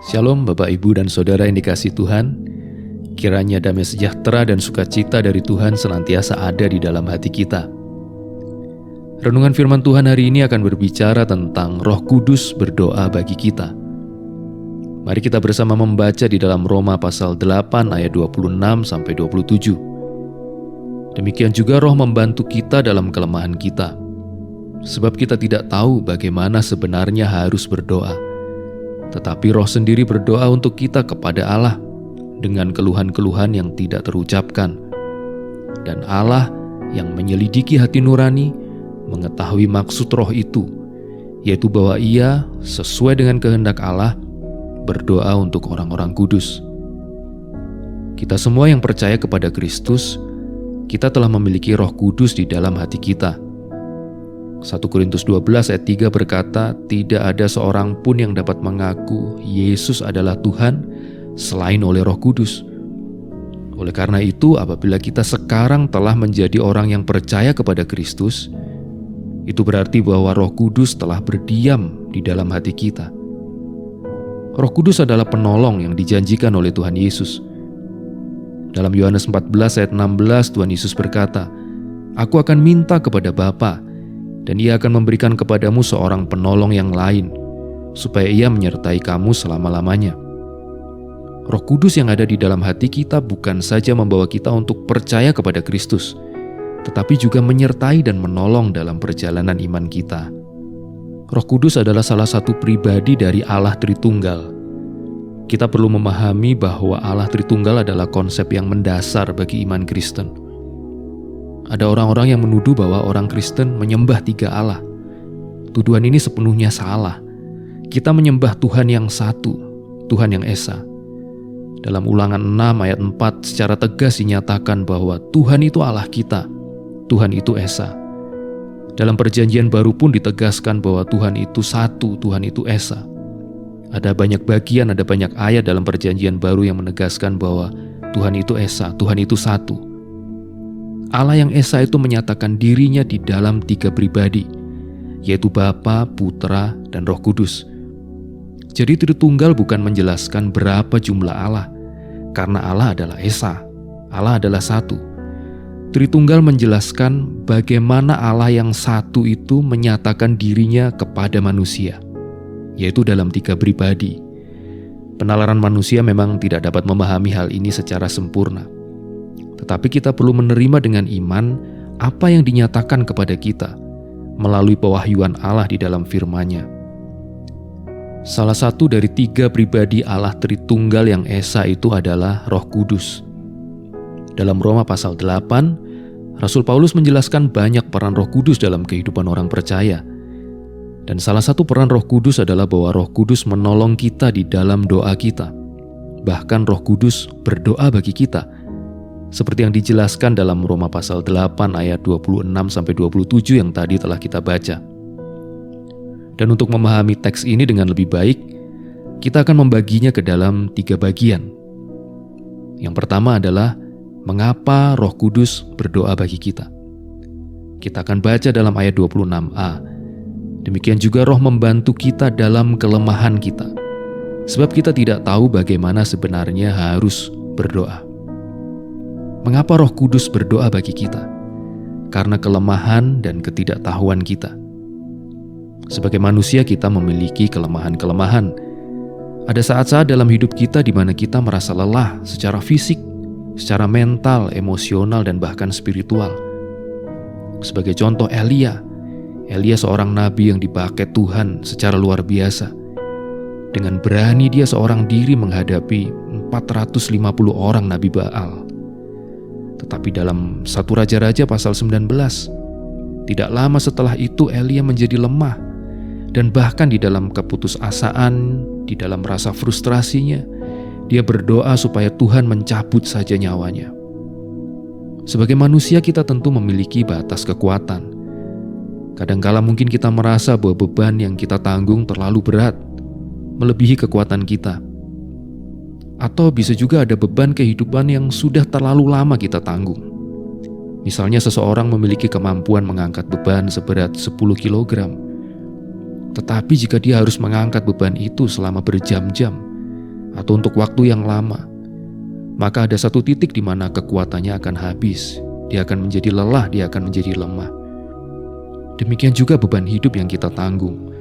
Shalom Bapak Ibu dan Saudara yang dikasihi Tuhan. Kiranya damai sejahtera dan sukacita dari Tuhan senantiasa ada di dalam hati kita. Renungan firman Tuhan hari ini akan berbicara tentang Roh Kudus berdoa bagi kita. Mari kita bersama membaca di dalam Roma pasal 8 ayat 26-27. Demikian juga Roh membantu kita dalam kelemahan kita. Sebab kita tidak tahu bagaimana sebenarnya harus berdoa. Tetapi Roh sendiri berdoa untuk kita kepada Allah dengan keluhan-keluhan yang tidak terucapkan. Dan Allah yang menyelidiki hati nurani mengetahui maksud Roh itu, yaitu bahwa Ia sesuai dengan kehendak Allah berdoa untuk orang-orang kudus. Kita semua yang percaya kepada Kristus, kita telah memiliki Roh Kudus di dalam hati kita. 1 Korintus 12 ayat 3 berkata, tidak ada seorang pun yang dapat mengaku Yesus adalah Tuhan selain oleh Roh Kudus. Oleh karena itu, apabila kita sekarang telah menjadi orang yang percaya kepada Kristus, itu berarti bahwa Roh Kudus telah berdiam di dalam hati kita. Roh Kudus adalah penolong yang dijanjikan oleh Tuhan Yesus. Dalam Yohanes 14 ayat 16, Tuhan Yesus berkata, Aku akan minta kepada Bapa, dan Ia akan memberikan kepadamu seorang penolong yang lain, supaya Ia menyertai kamu selama-lamanya. Roh Kudus yang ada di dalam hati kita bukan saja membawa kita untuk percaya kepada Kristus, tetapi juga menyertai dan menolong dalam perjalanan iman kita. Roh Kudus adalah salah satu pribadi dari Allah Tritunggal. Kita perlu memahami bahwa Allah Tritunggal adalah konsep yang mendasar bagi iman Kristen. Ada orang-orang yang menuduh bahwa orang Kristen menyembah tiga Allah. Tuduhan ini sepenuhnya salah. Kita menyembah Tuhan yang satu, Tuhan yang Esa. Dalam Ulangan 6 ayat 4 secara tegas dinyatakan bahwa Tuhan itu Allah kita, Tuhan itu Esa. Dalam Perjanjian Baru pun ditegaskan bahwa Tuhan itu satu, Tuhan itu Esa. Ada banyak bagian, ada banyak ayat dalam Perjanjian Baru yang menegaskan bahwa Tuhan itu Esa, Tuhan itu satu. Allah yang Esa itu menyatakan dirinya di dalam tiga pribadi, yaitu Bapa, Putra, dan Roh Kudus. Jadi Tritunggal bukan menjelaskan berapa jumlah Allah, karena Allah adalah Esa, Allah adalah satu. Tritunggal menjelaskan bagaimana Allah yang satu itu menyatakan dirinya kepada manusia, yaitu dalam tiga pribadi. Penalaran manusia memang tidak dapat memahami hal ini secara sempurna. Tetapi kita perlu menerima dengan iman apa yang dinyatakan kepada kita melalui pewahyuan Allah di dalam firman-Nya. Salah satu dari tiga pribadi Allah Tritunggal yang Esa itu adalah Roh Kudus. Dalam Roma pasal 8, Rasul Paulus menjelaskan banyak peran Roh Kudus dalam kehidupan orang percaya. Dan salah satu peran Roh Kudus adalah bahwa Roh Kudus menolong kita di dalam doa kita. Bahkan Roh Kudus berdoa bagi kita, seperti yang dijelaskan dalam Roma pasal 8 ayat 26-27 yang tadi telah kita baca. Dan untuk memahami teks ini dengan lebih baik, kita akan membaginya ke dalam tiga bagian. Yang pertama adalah mengapa Roh Kudus berdoa bagi kita. Kita akan baca dalam ayat 26a. Demikian juga Roh membantu kita dalam kelemahan kita, sebab kita tidak tahu bagaimana sebenarnya harus berdoa. Mengapa Roh Kudus berdoa bagi kita? Karena kelemahan dan ketidaktahuan kita. Sebagai manusia kita memiliki kelemahan-kelemahan. Ada saat-saat dalam hidup kita di mana kita merasa lelah secara fisik, secara mental, emosional, dan bahkan spiritual. Sebagai contoh Elia seorang nabi yang dipakai Tuhan secara luar biasa. Dengan berani dia seorang diri menghadapi 450 orang nabi Baal. Tetapi dalam 1 Raja-Raja pasal 19, tidak lama setelah itu Elia menjadi lemah, dan bahkan di dalam keputusasaan, di dalam rasa frustrasinya, dia berdoa supaya Tuhan mencabut saja nyawanya. Sebagai manusia kita tentu memiliki batas kekuatan. Kadangkala mungkin kita merasa bahwa beban yang kita tanggung terlalu berat, melebihi kekuatan kita. Atau bisa juga ada beban kehidupan yang sudah terlalu lama kita tanggung. Misalnya seseorang memiliki kemampuan mengangkat beban seberat 10 kg. Tetapi jika dia harus mengangkat beban itu selama berjam-jam, atau untuk waktu yang lama, maka ada satu titik di mana kekuatannya akan habis. Dia akan menjadi lelah, dia akan menjadi lemah. Demikian juga beban hidup yang kita tanggung.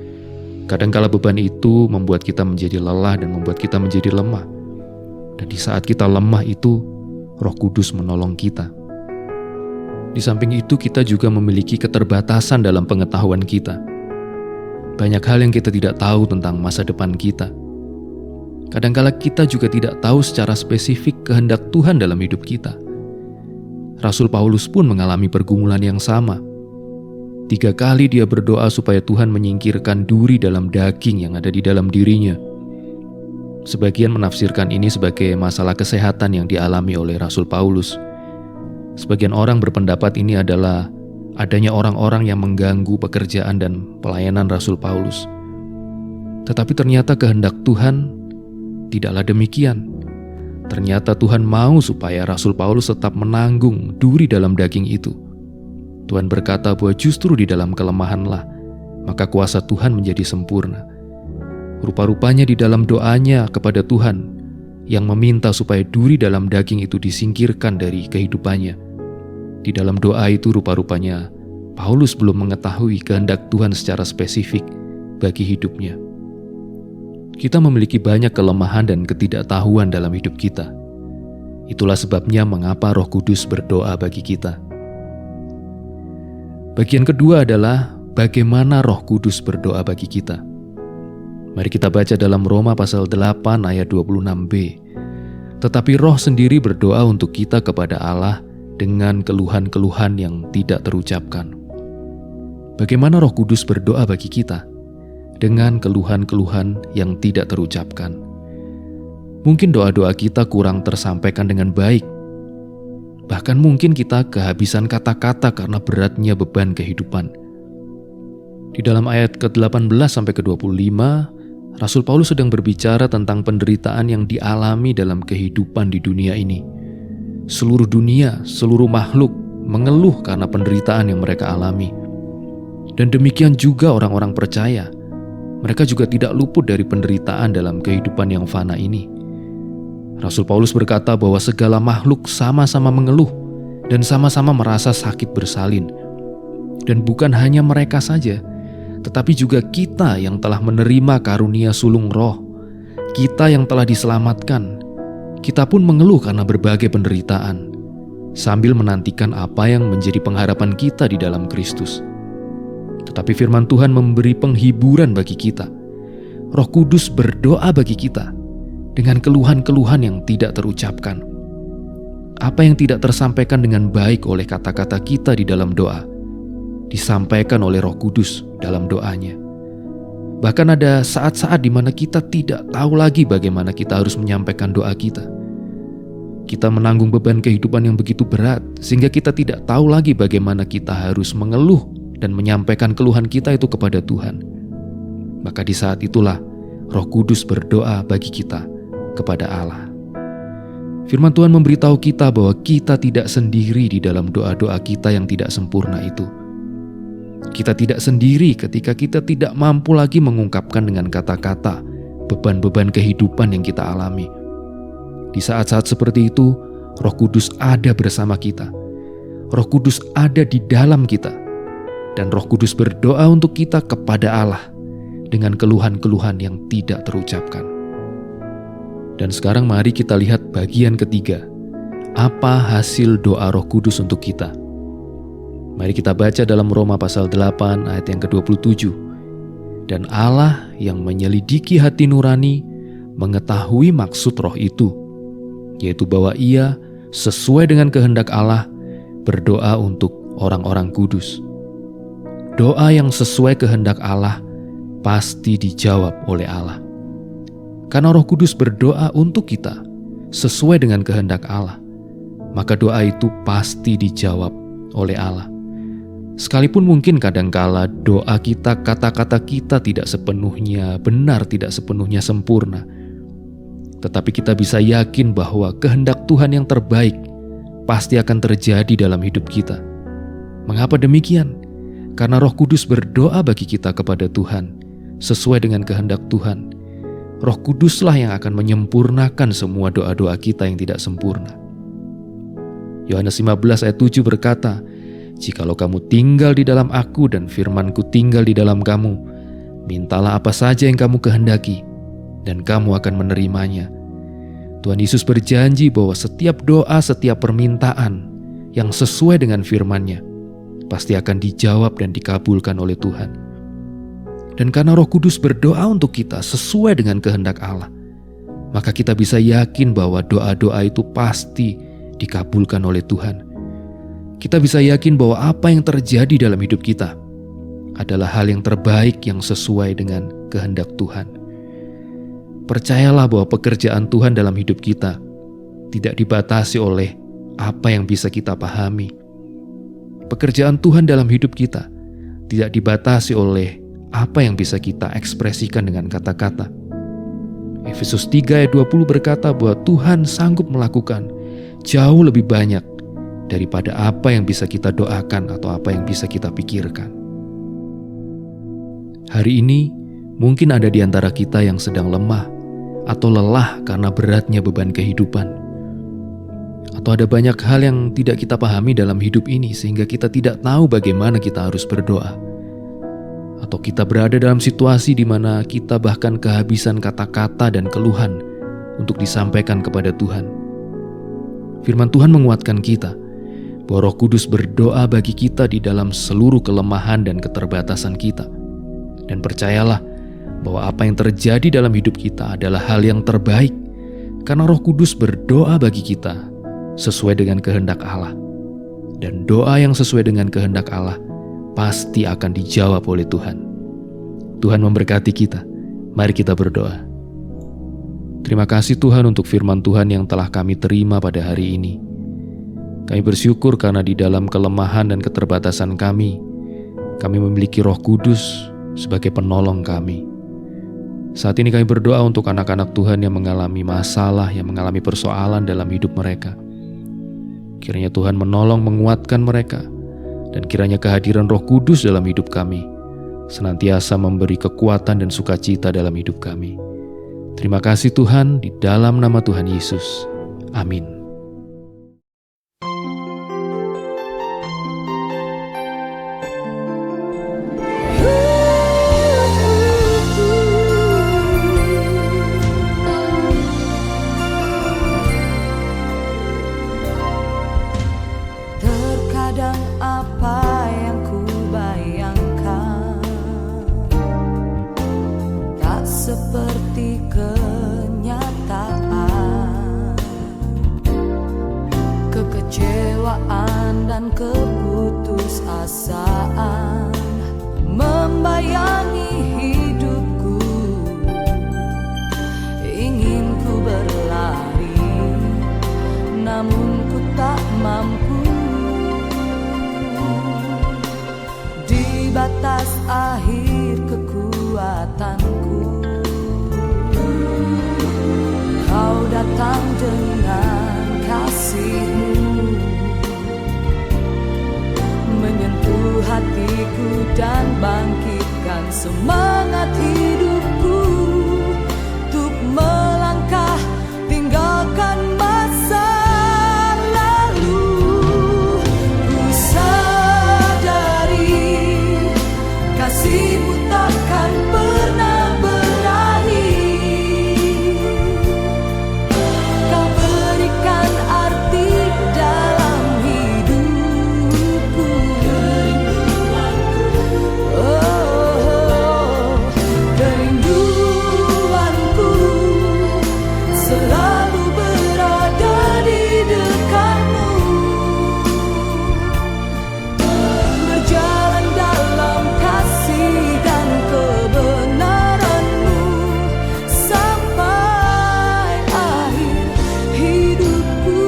Kadangkala beban itu membuat kita menjadi lelah dan membuat kita menjadi lemah. Dan di saat kita lemah itu, Roh Kudus menolong kita. Di samping itu, kita juga memiliki keterbatasan dalam pengetahuan kita. Banyak hal yang kita tidak tahu tentang masa depan kita. Kadangkala kita juga tidak tahu secara spesifik kehendak Tuhan dalam hidup kita. Rasul Paulus pun mengalami pergumulan yang sama. 3 kali dia berdoa supaya Tuhan menyingkirkan duri dalam daging yang ada di dalam dirinya. Sebagian menafsirkan ini sebagai masalah kesehatan yang dialami oleh Rasul Paulus. Sebagian orang berpendapat ini adalah adanya orang-orang yang mengganggu pekerjaan dan pelayanan Rasul Paulus. Tetapi ternyata kehendak Tuhan tidaklah demikian. Ternyata Tuhan mau supaya Rasul Paulus tetap menanggung duri dalam daging itu. Tuhan berkata bahwa justru di dalam kelemahanlah maka kuasa Tuhan menjadi sempurna. Rupa-rupanya di dalam doanya kepada Tuhan yang meminta supaya duri dalam daging itu disingkirkan dari kehidupannya. Di dalam doa itu rupa-rupanya Paulus belum mengetahui kehendak Tuhan secara spesifik bagi hidupnya. Kita memiliki banyak kelemahan dan ketidaktahuan dalam hidup kita. Itulah sebabnya mengapa Roh Kudus berdoa bagi kita. Bagian kedua adalah bagaimana Roh Kudus berdoa bagi kita. Mari kita baca dalam Roma pasal 8 ayat 26b. Tetapi Roh sendiri berdoa untuk kita kepada Allah dengan keluhan-keluhan yang tidak terucapkan. Bagaimana Roh Kudus berdoa bagi kita? Dengan keluhan-keluhan yang tidak terucapkan. Mungkin doa-doa kita kurang tersampaikan dengan baik. Bahkan mungkin kita kehabisan kata-kata karena beratnya beban kehidupan. Di dalam ayat ke-18 sampai ke-25, Rasul Paulus sedang berbicara tentang penderitaan yang dialami dalam kehidupan di dunia ini. Seluruh dunia, seluruh makhluk mengeluh karena penderitaan yang mereka alami. Dan demikian juga orang-orang percaya. Mereka juga tidak luput dari penderitaan dalam kehidupan yang fana ini. Rasul Paulus berkata bahwa segala makhluk sama-sama mengeluh dan sama-sama merasa sakit bersalin. Dan bukan hanya mereka saja, tetapi juga kita yang telah menerima karunia sulung roh, kita yang telah diselamatkan, kita pun mengeluh karena berbagai penderitaan, sambil menantikan apa yang menjadi pengharapan kita di dalam Kristus. Tetapi firman Tuhan memberi penghiburan bagi kita. Roh Kudus berdoa bagi kita dengan keluhan-keluhan yang tidak terucapkan. Apa yang tidak tersampaikan dengan baik oleh kata-kata kita di dalam doa, disampaikan oleh Roh Kudus dalam doanya. Bahkan ada saat-saat di mana kita tidak tahu lagi bagaimana kita harus menyampaikan doa kita. Kita menanggung beban kehidupan yang begitu berat, sehingga kita tidak tahu lagi bagaimana kita harus mengeluh dan menyampaikan keluhan kita itu kepada Tuhan. Maka di saat itulah Roh Kudus berdoa bagi kita kepada Allah. Firman Tuhan memberitahu kita bahwa kita tidak sendiri di dalam doa-doa kita yang tidak sempurna itu. Kita tidak sendiri ketika kita tidak mampu lagi mengungkapkan dengan kata-kata beban-beban kehidupan yang kita alami. Di saat-saat seperti itu, Roh Kudus ada bersama kita. Roh Kudus ada di dalam kita. Dan Roh Kudus berdoa untuk kita kepada Allah dengan keluhan-keluhan yang tidak terucapkan. Dan sekarang mari kita lihat bagian ketiga. Apa hasil doa Roh Kudus untuk kita? Mari kita baca dalam Roma pasal 8 ayat yang ke-27. Dan Allah yang menyelidiki hati nurani mengetahui maksud roh itu, yaitu bahwa Ia sesuai dengan kehendak Allah berdoa untuk orang-orang kudus. Doa yang sesuai kehendak Allah pasti dijawab oleh Allah. Karena Roh Kudus berdoa untuk kita sesuai dengan kehendak Allah, maka doa itu pasti dijawab oleh Allah. Sekalipun mungkin kadangkala doa kita, kata-kata kita tidak sepenuhnya benar, tidak sepenuhnya sempurna, tetapi kita bisa yakin bahwa kehendak Tuhan yang terbaik pasti akan terjadi dalam hidup kita. Mengapa demikian? Karena Roh Kudus berdoa bagi kita kepada Tuhan sesuai dengan kehendak Tuhan. Roh Kuduslah yang akan menyempurnakan semua doa-doa kita yang tidak sempurna. Yohanes 15 ayat 7 berkata, "Jikalau kamu tinggal di dalam aku dan firman-Ku tinggal di dalam kamu, mintalah apa saja yang kamu kehendaki, dan kamu akan menerimanya." Tuhan Yesus berjanji bahwa setiap doa, setiap permintaan yang sesuai dengan firman-Nya pasti akan dijawab dan dikabulkan oleh Tuhan. Dan karena Roh Kudus berdoa untuk kita sesuai dengan kehendak Allah, maka kita bisa yakin bahwa doa-doa itu pasti dikabulkan oleh Tuhan. Kita bisa yakin bahwa apa yang terjadi dalam hidup kita adalah hal yang terbaik yang sesuai dengan kehendak Tuhan. Percayalah bahwa pekerjaan Tuhan dalam hidup kita tidak dibatasi oleh apa yang bisa kita pahami. Pekerjaan Tuhan dalam hidup kita tidak dibatasi oleh apa yang bisa kita ekspresikan dengan kata-kata. Efesus 3 ayat 20 berkata bahwa Tuhan sanggup melakukan jauh lebih banyak daripada apa yang bisa kita doakan atau apa yang bisa kita pikirkan. Hari ini mungkin ada di antara kita yang sedang lemah atau lelah karena beratnya beban kehidupan. Atau ada banyak hal yang tidak kita pahami dalam hidup ini sehingga kita tidak tahu bagaimana kita harus berdoa. Atau kita berada dalam situasi di mana kita bahkan kehabisan kata-kata dan keluhan untuk disampaikan kepada Tuhan. Firman Tuhan menguatkan kita bahwa Roh Kudus berdoa bagi kita di dalam seluruh kelemahan dan keterbatasan kita. Dan percayalah bahwa apa yang terjadi dalam hidup kita adalah hal yang terbaik karena Roh Kudus berdoa bagi kita sesuai dengan kehendak Allah. Dan doa yang sesuai dengan kehendak Allah pasti akan dijawab oleh Tuhan. Tuhan memberkati kita. Mari kita berdoa. Terima kasih Tuhan untuk firman Tuhan yang telah kami terima pada hari ini. Kami bersyukur karena di dalam kelemahan dan keterbatasan kami memiliki Roh Kudus sebagai penolong kami. Saat ini kami berdoa untuk anak-anak Tuhan yang mengalami masalah, yang mengalami persoalan dalam hidup mereka. Kiranya Tuhan menolong, menguatkan mereka, dan kiranya kehadiran Roh Kudus dalam hidup kami senantiasa memberi kekuatan dan sukacita dalam hidup kami. Terima kasih Tuhan, di dalam nama Tuhan Yesus. Amin. Terkadang apa yang ku bayangkan tak seperti kenyataan. Kekecewaan dan keputusasaan membayangi hidupku. Ingin ku berlari, namun ku tak mampu. Di batas akhir kekuatanku, Kau datang dengan kasih-Mu, menyentuh hatiku dan bangkitkan semangat hidupku untuk melangkah tinggalkan masa lalu. Ku sadari kasih-Mu takkan pernah berakhir. Kau berikan arti dalam hidupku. Oh, kerinduanku selalu berada di dekat-Mu, berjalan dalam kasih dan kebenaran-Mu sampai akhir hidupku.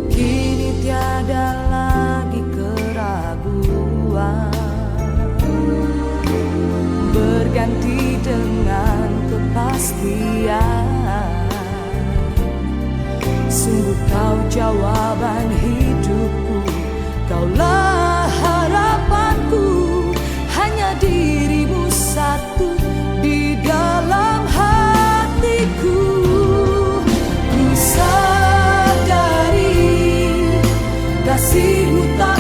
Kini tiada lagi keraguan, berganti dengan kepastian. Sungguh Kau jawaban hidupku, Kaulah harapan. kasih-Mu tak